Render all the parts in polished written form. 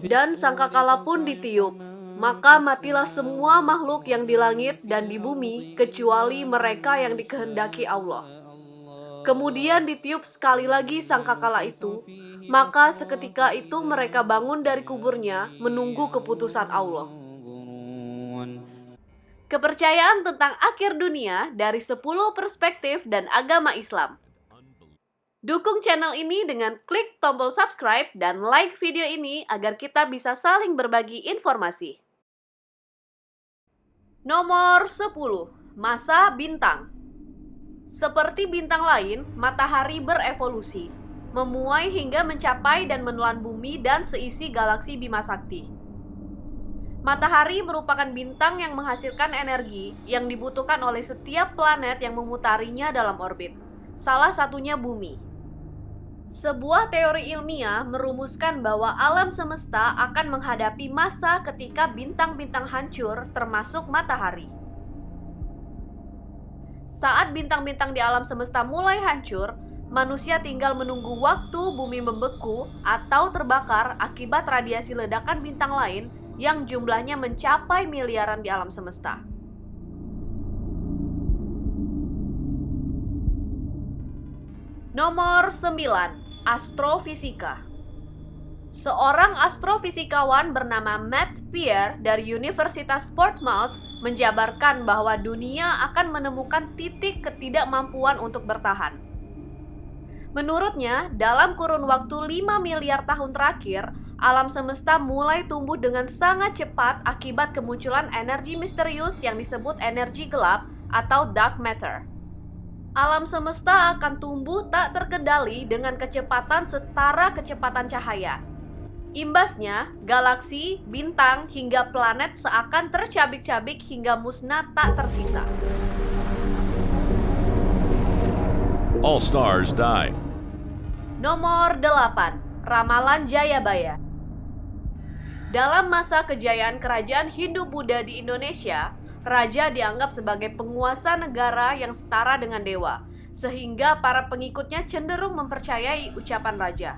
Dan sangkakala pun ditiup, maka matilah semua makhluk yang di langit dan di bumi, kecuali mereka yang dikehendaki Allah. Kemudian ditiup sekali lagi sangkakala itu, maka seketika itu mereka bangun dari kuburnya, menunggu keputusan Allah. Kepercayaan tentang akhir dunia dari 10 perspektif dan agama Islam. Dukung channel ini dengan klik tombol subscribe dan like video ini agar kita bisa saling berbagi informasi. Nomor 10. Masa bintang. Seperti bintang lain, matahari berevolusi, memuai hingga mencapai dan menelan bumi dan seisi galaksi Bima Sakti. Matahari merupakan bintang yang menghasilkan energi yang dibutuhkan oleh setiap planet yang memutarinya dalam orbit, salah satunya bumi. Sebuah teori ilmiah merumuskan bahwa alam semesta akan menghadapi masa ketika bintang-bintang hancur, termasuk matahari. Saat bintang-bintang di alam semesta mulai hancur, manusia tinggal menunggu waktu bumi membeku atau terbakar akibat radiasi ledakan bintang lain yang jumlahnya mencapai miliaran di alam semesta. Nomor 9. Astrofisika. Seorang astrofisikawan bernama Matt Pierre dari Universitas Portsmouth menjabarkan bahwa dunia akan menemukan titik ketidakmampuan untuk bertahan. Menurutnya, dalam kurun waktu 5 miliar tahun terakhir, alam semesta mulai tumbuh dengan sangat cepat akibat kemunculan energi misterius yang disebut energi gelap atau dark matter. Alam semesta akan tumbuh tak terkendali dengan kecepatan setara kecepatan cahaya. Imbasnya, galaksi, bintang, hingga planet seakan tercabik-cabik hingga musnah tak tersisa. All stars die. Nomor 8. Ramalan Jayabaya. Dalam masa kejayaan kerajaan Hindu-Buddha di Indonesia, raja dianggap sebagai penguasa negara yang setara dengan dewa, sehingga para pengikutnya cenderung mempercayai ucapan raja.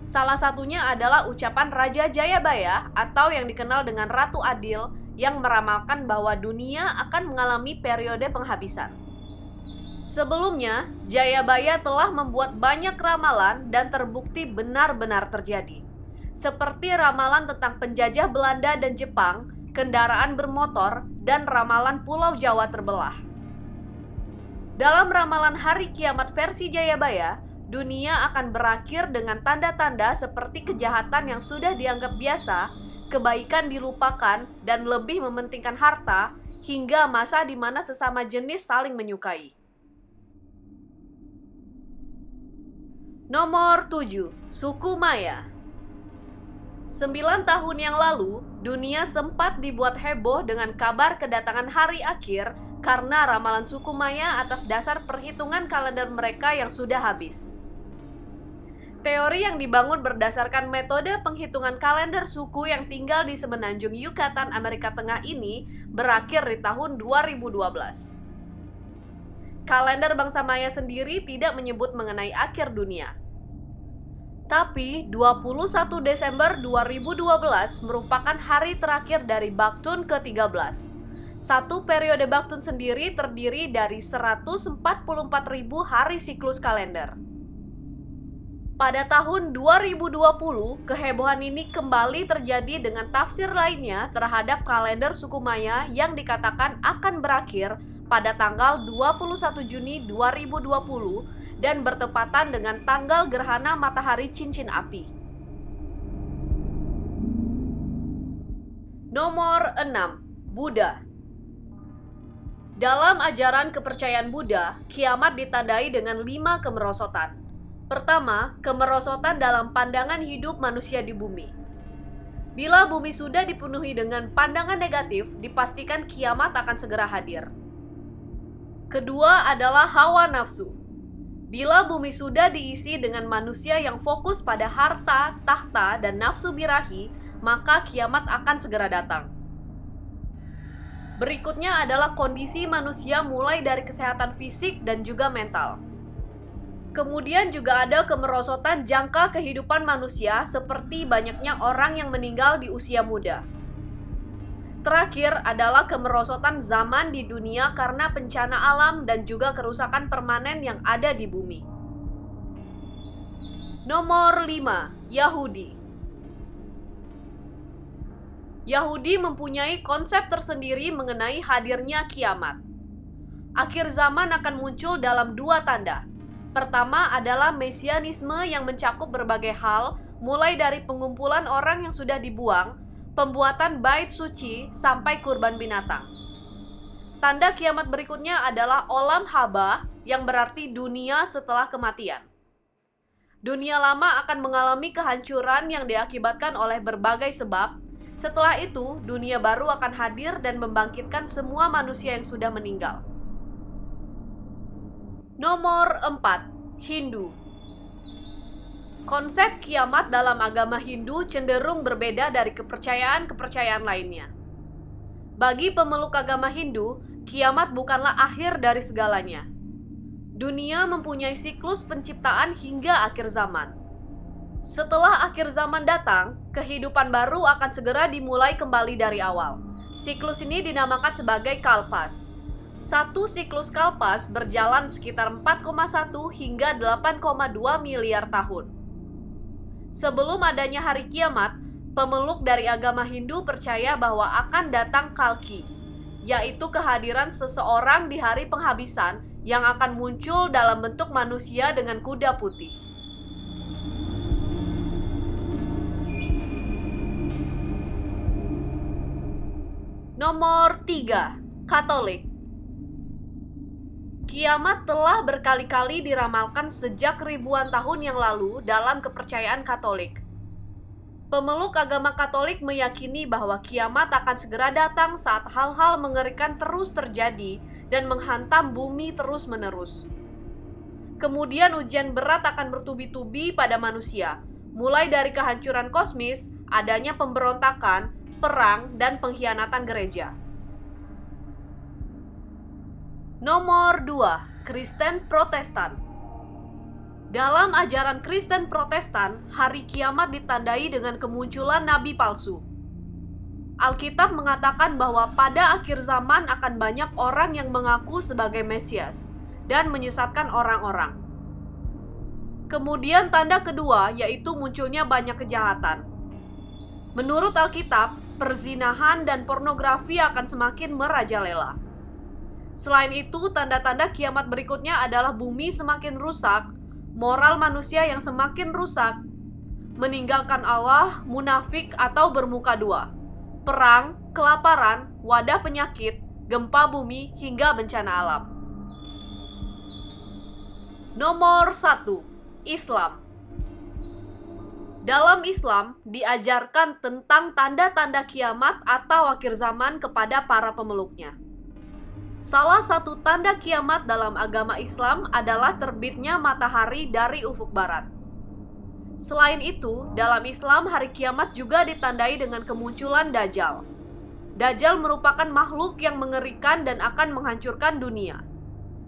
Salah satunya adalah ucapan Raja Jayabaya atau yang dikenal dengan Ratu Adil yang meramalkan bahwa dunia akan mengalami periode penghabisan. Sebelumnya, Jayabaya telah membuat banyak ramalan dan terbukti benar-benar terjadi. Seperti ramalan tentang penjajah Belanda dan Jepang, kendaraan bermotor, dan ramalan Pulau Jawa terbelah. Dalam ramalan hari kiamat versi Jayabaya, dunia akan berakhir dengan tanda-tanda seperti kejahatan yang sudah dianggap biasa, kebaikan dilupakan, dan lebih mementingkan harta, hingga masa di mana sesama jenis saling menyukai. Nomor 7. Suku Maya. 9 tahun yang lalu, dunia sempat dibuat heboh dengan kabar kedatangan hari akhir karena ramalan suku Maya atas dasar perhitungan kalender mereka yang sudah habis. Teori yang dibangun berdasarkan metode penghitungan kalender suku yang tinggal di semenanjung Yucatan, Amerika Tengah ini berakhir di tahun 2012. Kalender bangsa Maya sendiri tidak menyebut mengenai akhir dunia. Tapi 21 Desember 2012 merupakan hari terakhir dari Baktun ke-13. Satu periode Baktun sendiri terdiri dari 144.000 hari siklus kalender. Pada tahun 2020, kehebohan ini kembali terjadi dengan tafsir lainnya terhadap kalender suku Maya yang dikatakan akan berakhir pada tanggal 21 Juni 2020 dan bertepatan dengan tanggal gerhana matahari cincin api. Nomor 6. Buddha. Dalam ajaran kepercayaan Buddha, kiamat ditandai dengan 5 kemerosotan. Pertama, kemerosotan dalam pandangan hidup manusia di bumi. Bila bumi sudah dipenuhi dengan pandangan negatif, dipastikan kiamat akan segera hadir. Kedua adalah hawa nafsu. Bila bumi sudah diisi dengan manusia yang fokus pada harta, tahta, dan nafsu birahi, maka kiamat akan segera datang. Berikutnya adalah kondisi manusia mulai dari kesehatan fisik dan juga mental. Kemudian juga ada kemerosotan jangka kehidupan manusia seperti banyaknya orang yang meninggal di usia muda. Terakhir adalah kemerosotan zaman di dunia karena bencana alam dan juga kerusakan permanen yang ada di bumi. Nomor 5, Yahudi. Yahudi mempunyai konsep tersendiri mengenai hadirnya kiamat. Akhir zaman akan muncul dalam 2 tanda. Pertama adalah mesianisme yang mencakup berbagai hal, mulai dari pengumpulan orang yang sudah dibuang, pembuatan bait suci, sampai kurban binatang. Tanda kiamat berikutnya adalah olam haba, yang berarti dunia setelah kematian. Dunia lama akan mengalami kehancuran yang diakibatkan oleh berbagai sebab. Setelah itu, dunia baru akan hadir dan membangkitkan semua manusia yang sudah meninggal. Nomor 4, Hindu. Konsep kiamat dalam agama Hindu cenderung berbeda dari kepercayaan-kepercayaan lainnya. Bagi pemeluk agama Hindu, kiamat bukanlah akhir dari segalanya. Dunia mempunyai siklus penciptaan hingga akhir zaman. Setelah akhir zaman datang, kehidupan baru akan segera dimulai kembali dari awal. Siklus ini dinamakan sebagai kalpas. Satu siklus kalpas berjalan sekitar 4,1 hingga 8,2 miliar tahun. Sebelum adanya hari kiamat, pemeluk dari agama Hindu percaya bahwa akan datang Kalki, yaitu kehadiran seseorang di hari penghabisan yang akan muncul dalam bentuk manusia dengan kuda putih. Nomor 3, Katolik. Kiamat telah berkali-kali diramalkan sejak ribuan tahun yang lalu dalam kepercayaan Katolik. Pemeluk agama Katolik meyakini bahwa kiamat akan segera datang saat hal-hal mengerikan terus terjadi dan menghantam bumi terus-menerus. Kemudian ujian berat akan bertubi-tubi pada manusia, mulai dari kehancuran kosmis, adanya pemberontakan, perang, dan pengkhianatan gereja. Nomor 2, Kristen Protestan. Dalam ajaran Kristen Protestan, hari kiamat ditandai dengan kemunculan nabi palsu. Alkitab mengatakan bahwa pada akhir zaman akan banyak orang yang mengaku sebagai Mesias dan menyesatkan orang-orang. Kemudian tanda kedua yaitu munculnya banyak kejahatan. Menurut Alkitab, perzinahan dan pornografi akan semakin merajalela. Selain itu, tanda-tanda kiamat berikutnya adalah bumi semakin rusak, moral manusia yang semakin rusak, meninggalkan Allah, munafik atau bermuka dua, perang, kelaparan, wadah penyakit, gempa bumi, hingga bencana alam. Nomor 1, Islam. Dalam Islam, diajarkan tentang tanda-tanda kiamat atau akhir zaman kepada para pemeluknya. Salah satu tanda kiamat dalam agama Islam adalah terbitnya matahari dari ufuk barat. Selain itu, dalam Islam hari kiamat juga ditandai dengan kemunculan Dajjal. Dajjal merupakan makhluk yang mengerikan dan akan menghancurkan dunia.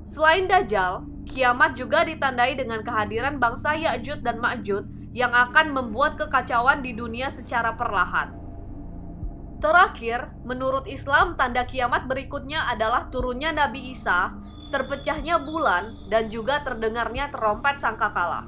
Selain Dajjal, kiamat juga ditandai dengan kehadiran bangsa Ya'juj dan Ma'juj yang akan membuat kekacauan di dunia secara perlahan. Terakhir, menurut Islam, tanda kiamat berikutnya adalah turunnya Nabi Isa, terpecahnya bulan, dan juga terdengarnya terompet sangkakala.